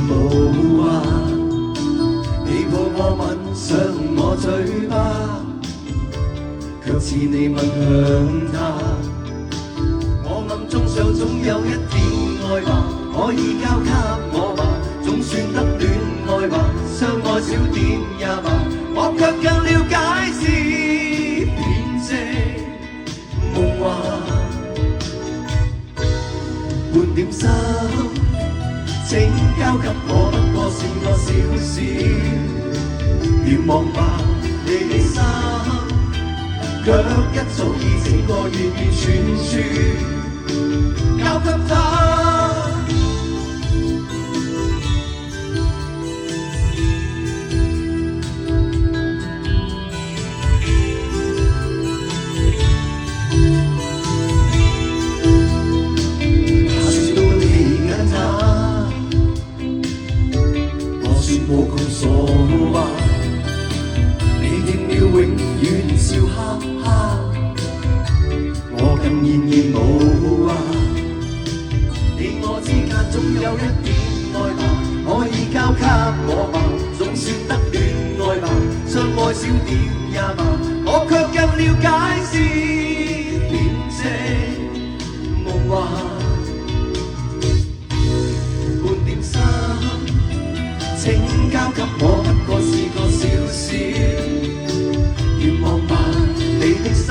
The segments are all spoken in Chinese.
無話，你抱我吻上我嘴巴，卻似你吻向他。我暗中想總有一點愛吧，可以交給我吧，總算得戀愛吧，相愛少點也罷，我卻更了解是編織夢話。半點心請交給我，不過是個小小願望吧。你的心卻一早已整個完完全全交給他。無窮傻話，你應了永遠笑哈哈，我更然而無話。你我之間總有一點愛吧，可以交給我吧，總算得戀愛吧，相愛少點也罷，我卻更了解是編織夢話。半點心請交給我，不過是個小小願望吧。你的心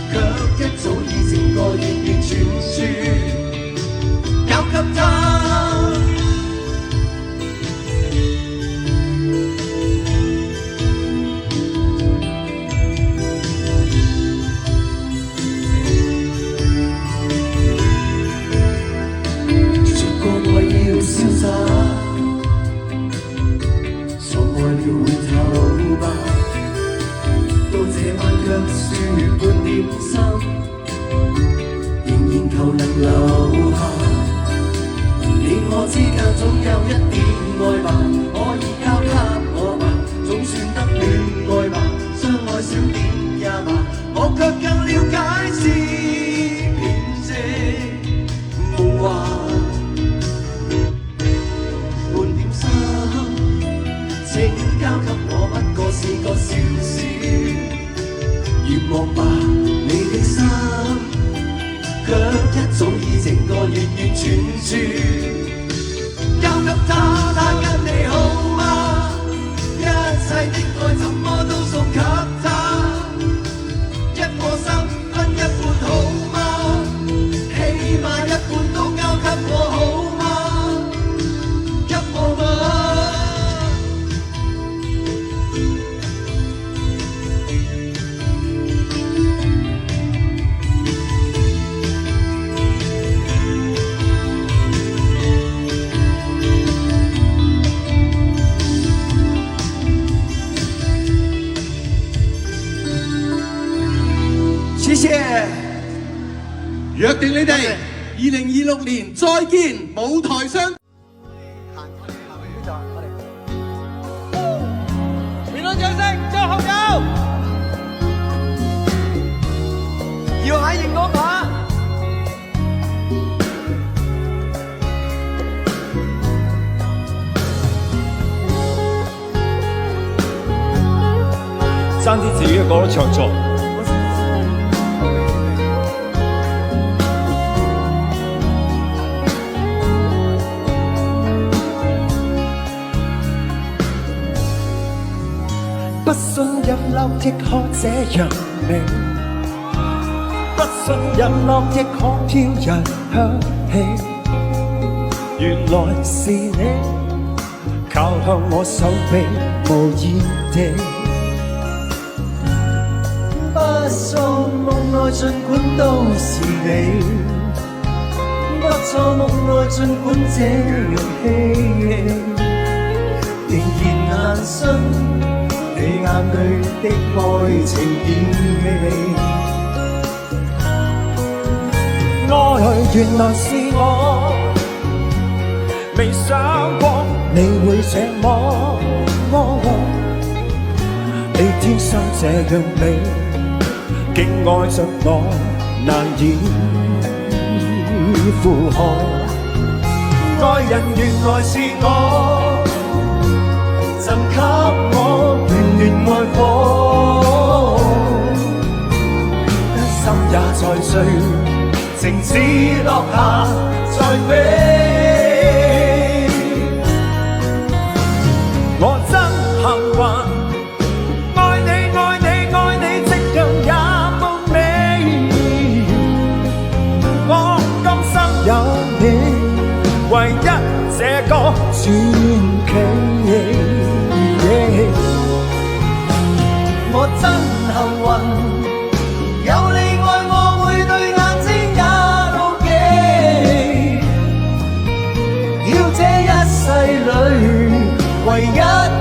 卻一早已整個完完全全交給他。着個愛要瀟灑，回頭吧，到這晚卻說半點心，仍然求能留下。你我之間總有一點愛吧，可以交給我吧，總算得戀愛吧，相愛少點也罷，我卻更了解是編織夢話。半點心請交給我，不過是個小小願望吧。你的心卻一早已整個完完全全交給他。他跟你好嗎？一切的愛怎麼都送給他，一顆心分一半好嗎？起碼一半都交給我好嗎？給我吧。謝謝，約定你哋2026年再見，舞台上。評論掌聲，張學友，要喺熒光棒。爭啲自己嘅歌都唱錯。不信任流亦可這樣明，不信任落亦可飄日香氣。原來是你靠向我手臂無言地，不信夢內盡管都是你，不錯夢內盡管這樣稀奇，仍然難信你眼裏的愛情演戲，愛原來是我，未想過你會這麼愛，你天生這樣美，竟愛着我難以負荷。愛人原來是我，贈給我暖暖愛火，心也在醉，情只落下在飛。我真幸運，愛你愛你愛你，夕陽也無味。我今生有你，唯一這個傳奇。我真幸運，有你愛我，每對眼睛也妒忌。要這一世裏，唯一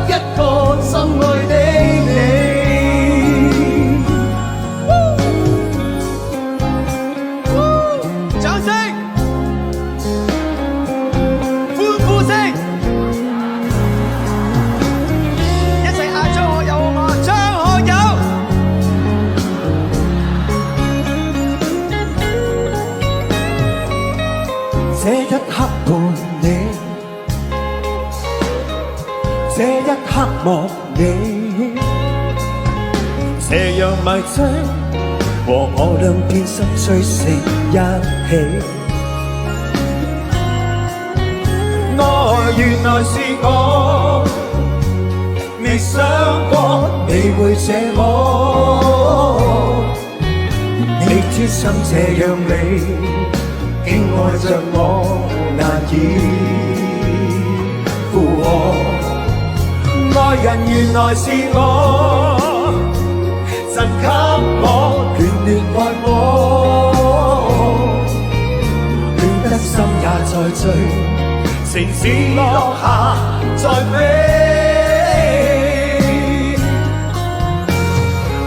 一個心愛的你。掌聲，歡呼聲，一齊嗌張學友好嗎？張學友。這一刻伴你，這一刻莫你，這樣迷醉，和我倆變心醉成一起。愛原來是我，未想過你會這麼，你專心這樣美，竟愛着我難以負荷。愛人原來是我，贈給我暖暖愛火，戀得心也在醉，情只落下在飛。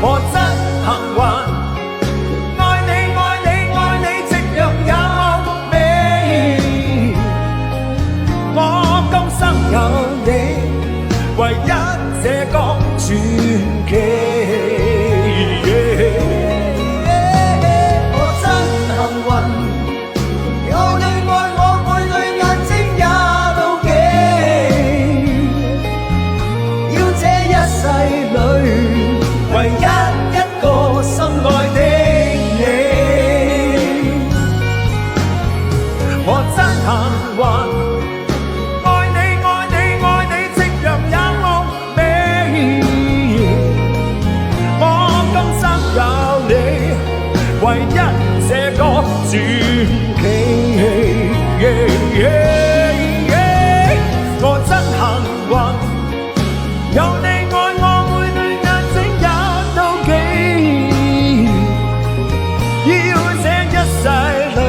我真幸運，愛你愛你愛你，夕陽也無味。我今生有你，唯一這個傳奇。我真幸運，有你愛我，每對眼睛也妒忌。要這一世裏，唯一一個心愛的你。我真幸運。唯一這個傳奇，我真幸運，有你愛我，每對眼睛也妒忌。要這一世裏，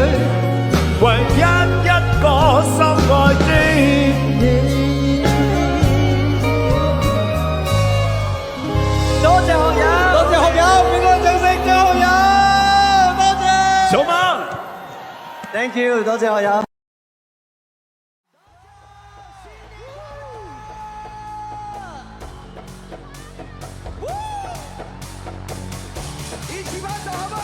唯一一個心愛的你。多謝學友，多謝學友，俾個掌聲，張學友。Thank you， 多謝學友。一起拍手好不好？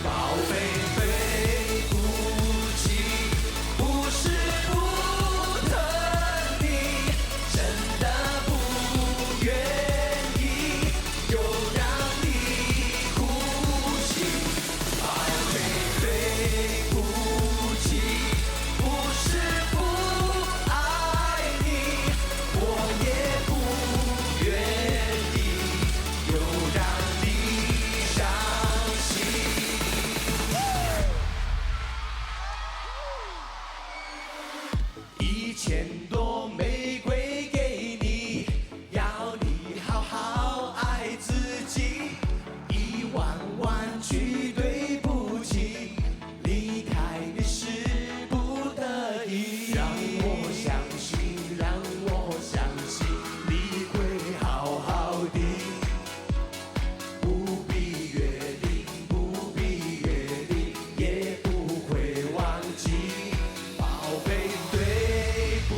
宝贝对不起，不是不疼你，真的不愿意又让你哭泣。宝贝对不起，不是不爱你，我也不愿意又让你伤心。1000朵玫瑰给你，要你好好爱自己。1万万句对不起，离开你是不得已。让我相信，让我相信你会好好的。不必约定，不必约定，也不会忘记。宝贝，对不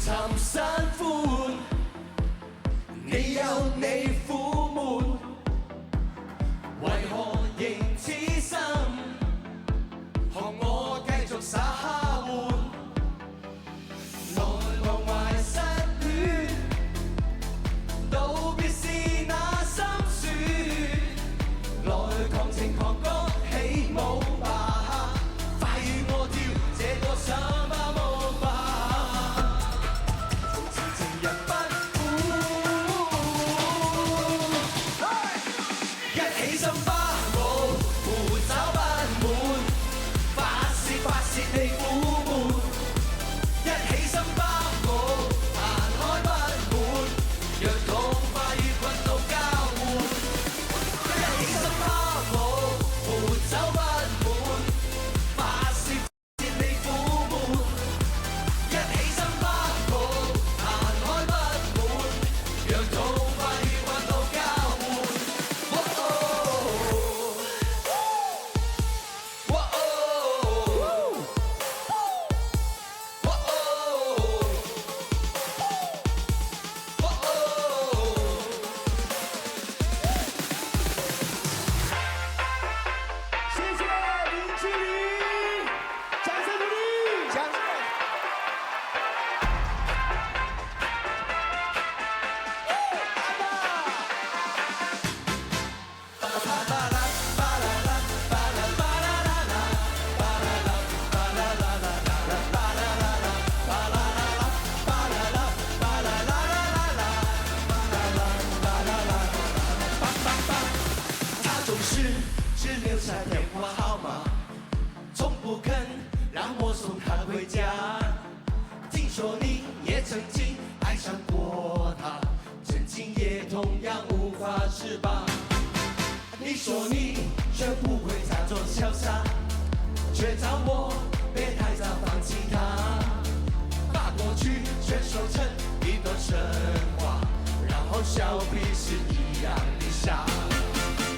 尋新歡，你有你苦悶，為何仍痴心？學我繼續撒蝦玩，來忘懷失戀，道別是那心酸，來狂情狂歌起舞吧，快與我跳這個上吧舞吧，從前情人不苦，一起心花舞，胡找不滿，發泄你苦悶，一起心花舞，彈開不滿，讓痛快與憤怒交換，一起心花舞，胡走不滿，發泄你苦悶，一起心花舞，彈開不滿，讓痛快與憤怒交換。谢谢林志玲，掌声鼓励，掌声。他总是只留下电话号码，从不肯让我送他回家。听说你也曾经爱上过他，曾经也同样无法自拔。你说你学不会假装潇洒，却叫我别太早放弃他，把过去全说成一段神话，然后笑彼此一样的傻。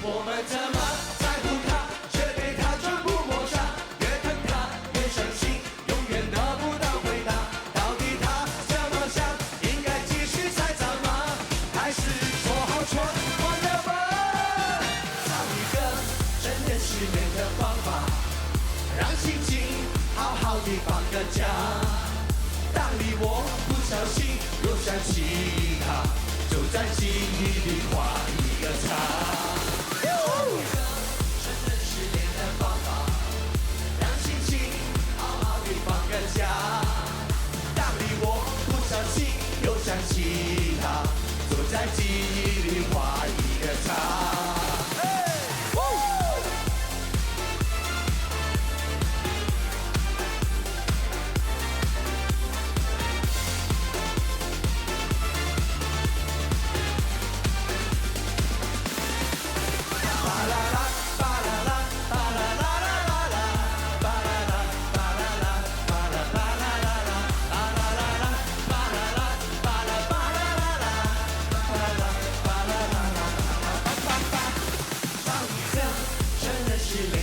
我们这么在乎他，却被他全部抹杀。越疼他越伤心，永远得不到回答。到底他怎么想？应该继续猜测吗？还是说好全忘掉吧？找一个真正失恋的方法，让心情好好的放个假。当你我不小心又想起他，就在记忆里画一个叉。真正失恋的方法，让心情好好的放个假。当你我不小心又想起他，就在记忆里画一个叉。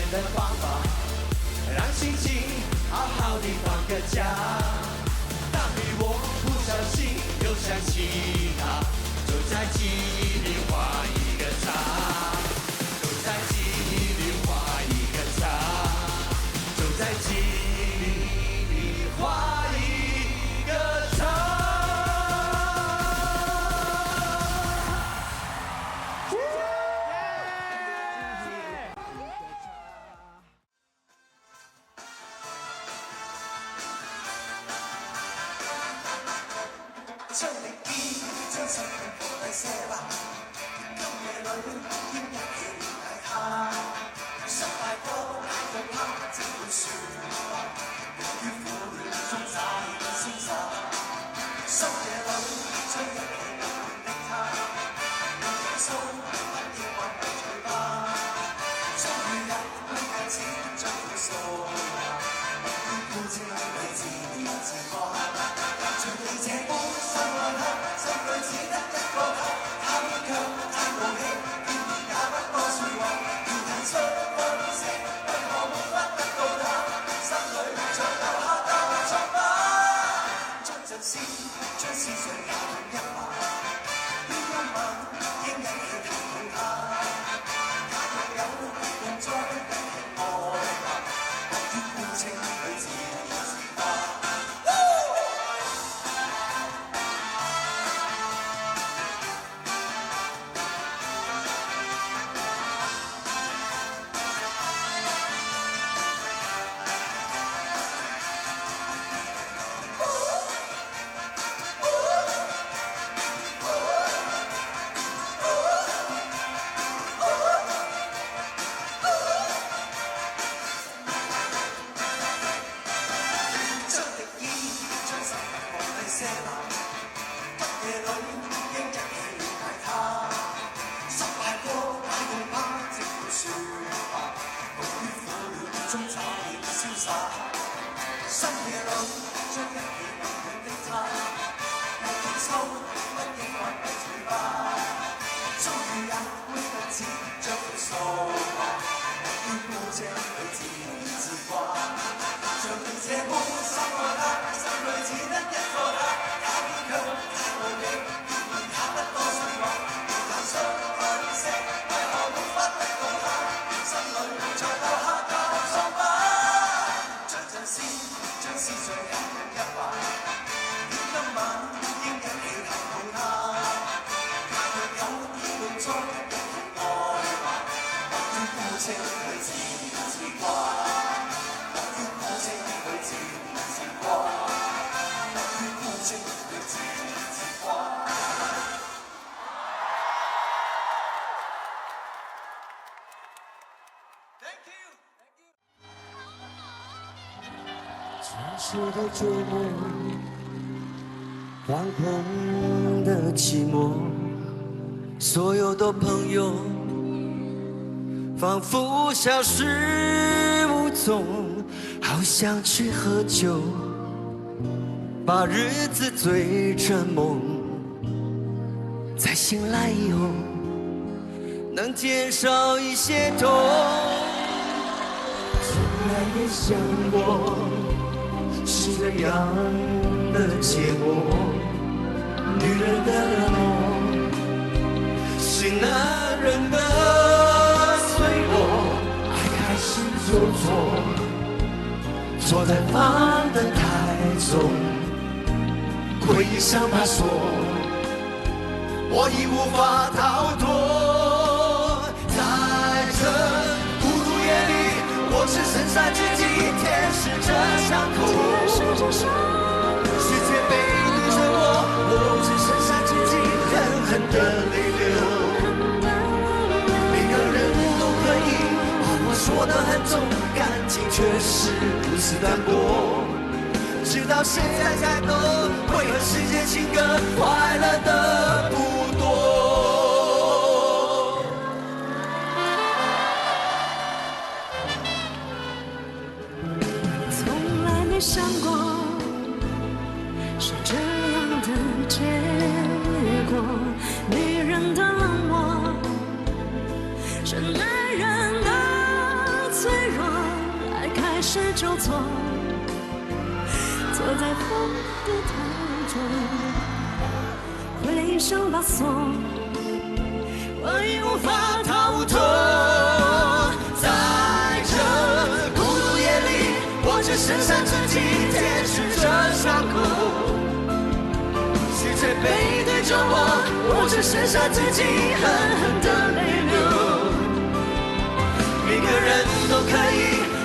的方法，让心情好好的放个假。当你我不小心又想起他，就在记忆里画一个叉，就在记忆里画一个叉，就在记忆里画一个叉。將力肩，將心靈放低些吧。今夜裏要一起愛他，失敗過，太過他，只會説話，於苦戀中找瀟灑。深夜裏將一起流汗的他，用輕鬆不要關閉嘴巴。終於日去戒指將佢掃下，於孤清裏自憐自誇。隨你這般深愛他，心裏只得一個他，他卻太傲氣，偏言也不多説話，要提出分析，為何沒法得到他，心裏長留下大創疤。將陣先。灑。深夜裏將一夜永遠的他，若見秋不應還未除吧。終於也會不知將會傻吧，於孤井裏自憐自掛。像對這般深愛他，心裏只得一個他，他堅強他無力，也不多說話。談上分析，為何沒法得到他？心裏在留下舊傷疤。將陣先，將思緒一人一話。點今晚應一起探討他？他若有意用再一同愛話，莫於孤清裏自憐自掛。莫於孤清裏自憐自掛。莫於孤清裏自憐自掛。Thank you. 城市的周末，放空的寂寞，所有的朋友仿佛消失无踪，好想去喝酒，把日子醉成梦，在醒来以后能减少一些痛。从来没想过是这样的结果，女人的冷漠是男人的脆弱，爱开始做错，坐在放灯台中，回忆像把锁，我已无法逃脱。在这孤独夜里，我只剩下自己舔舐着伤口。世界背对着我只剩下自己狠狠的泪流。每个人都可以把我说得很重，感情却是如此淡薄。直到现在才懂，为何世界情歌快乐的不多。从来没想过是这样的结果，女人的冷漠是男人的脆弱，爱开始就错，坐在风的台中，回忆像把锁，我已无法逃脱。在这孤独夜里，我只剩下自己舔舐着伤口。世界背对着我只剩下自己狠狠的泪流。每个人都可以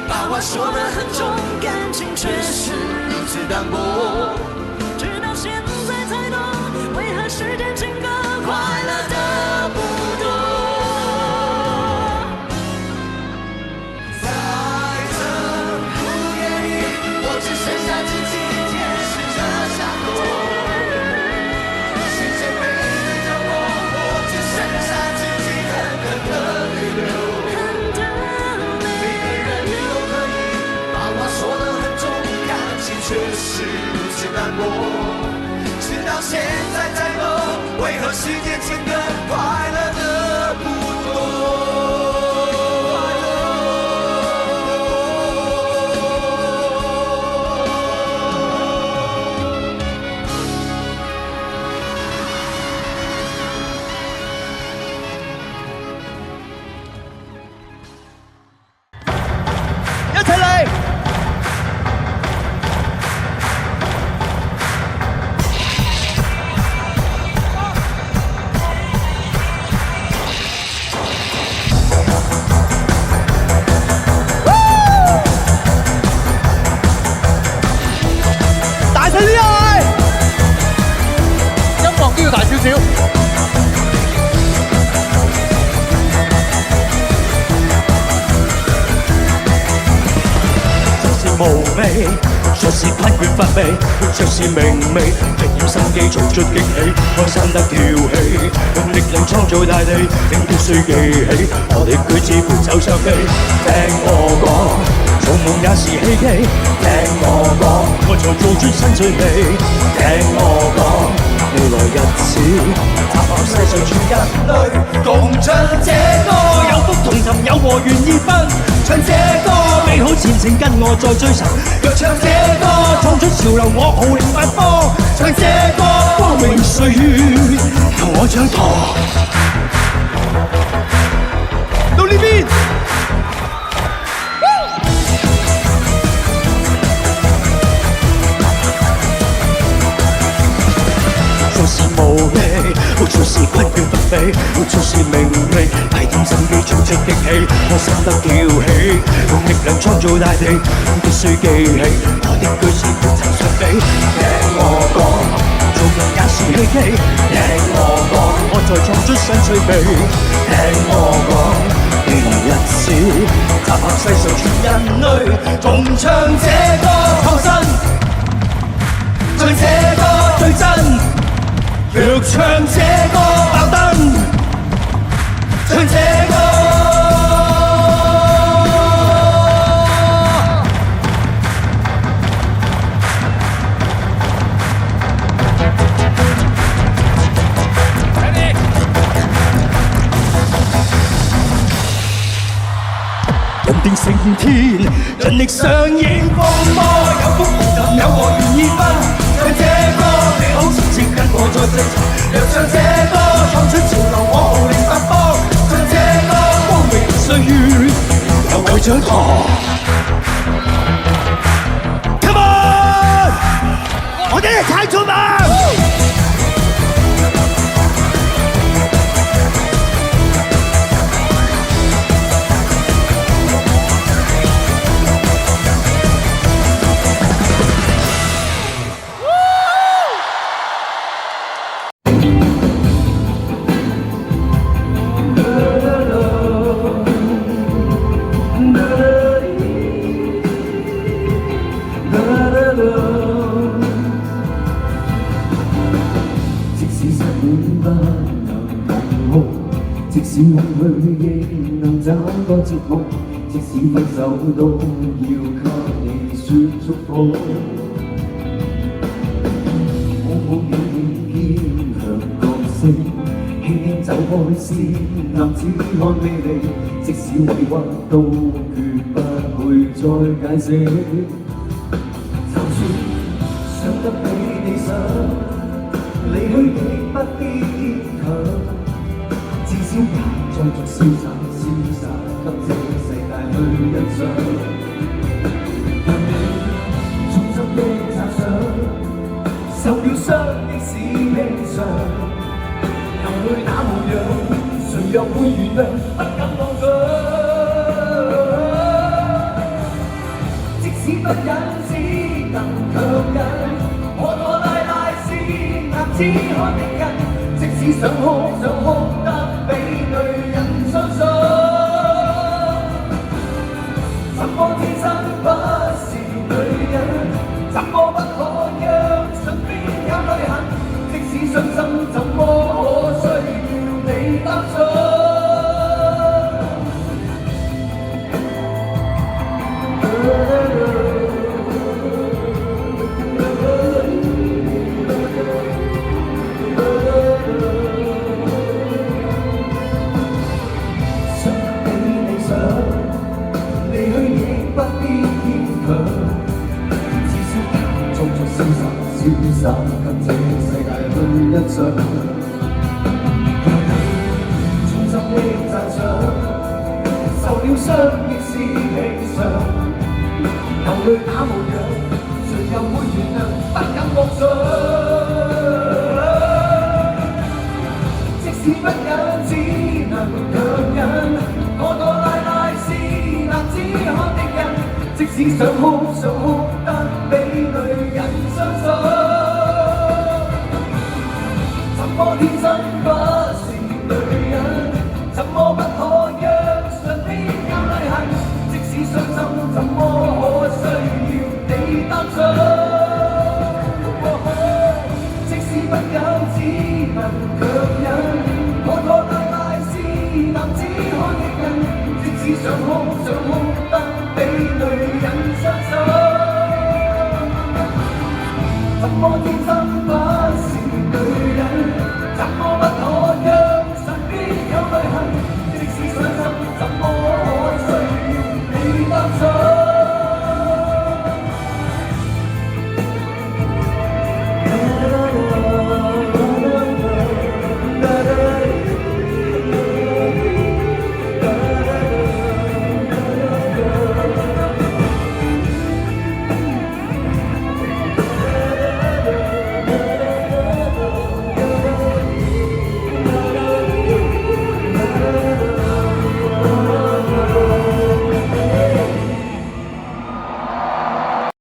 把话说得很重，感情却是如此淡薄。直到现在才懂，为何世间情歌快乐的不多。在这孤独夜里，我只剩下自己舔舐着伤口。世界背对着我只剩下自己狠狠的泪流。每个人都可以把话说得很重，感情却是如此淡薄。直到现在才懂，为何世界情歌快乐的不多。一齊嚟！大聲啲啊！音樂都要大少少。無味，若是不倦乏味，若是明媚，力掩心機做出激起，開心得跳起，用力量創造大地，令必須記起，我哋舉止伴手唱飛，聽我講，從夢也是希冀。聽我講，我在做出新趣味。聽我講，未來日子集合世上全人類，共唱這歌，有福同尋，有禍願意分。唱這歌，美好前程跟我再追尋。若唱這歌，創出潮流，我號令八方。唱這歌，光榮歲月由我掌舵。到呢邊。就是武器，活出是困倦不備，活出是命令，提點心機衝出激氣，我心得跳起，用力量創造大地，必須記起，我的句式不曾相比。聽我講，做人也是希冀，聽我講，我在創出新趣味。聽我講，未來日子集合世上全人類，共唱這歌創新，唱這歌最真。若唱這歌爆燈，唱這歌。人定勝天，盡力上演風波，有福同尋，有禍願意分。唱這歌，你好前程跟我再追尋。若唱這歌，創出潮流，我號令八方。唱這歌，光榮歲月由我掌舵。Come on，我哋一齊做夢。即使空虛亦能找個節目，即使分手都要給你說祝福。好好演堅強角色，輕輕走開先，男子看魅力，即使委屈都決不會再解釋。就算想得比你想，離去亦不必強。至少也裝作瀟灑，瀟灑給這世界去欣賞。但你衷心的讚賞，受了傷的是悲傷。流淚那模樣，誰又會原諒？不敢妄想。即使不忍，只能強忍。我多奶奶是男子漢的人，即使想哭想哭得比女人傷心，怎麼天生不是女人？怎麼不可讓身邊有淚痕？即使傷心，怎麼可需要你擔心？瀟灑給這世界去欣賞，衷心的讚賞，受了傷亦是平常。流淚那模樣，誰又會原諒？不敢妄想。即使不忍，只能強忍。我多奶奶是男子漢的人，即使想哭想哭得比女人傷心。天生不是女人，怎麼不可讓唇邊有淚痕？即使傷心，怎麼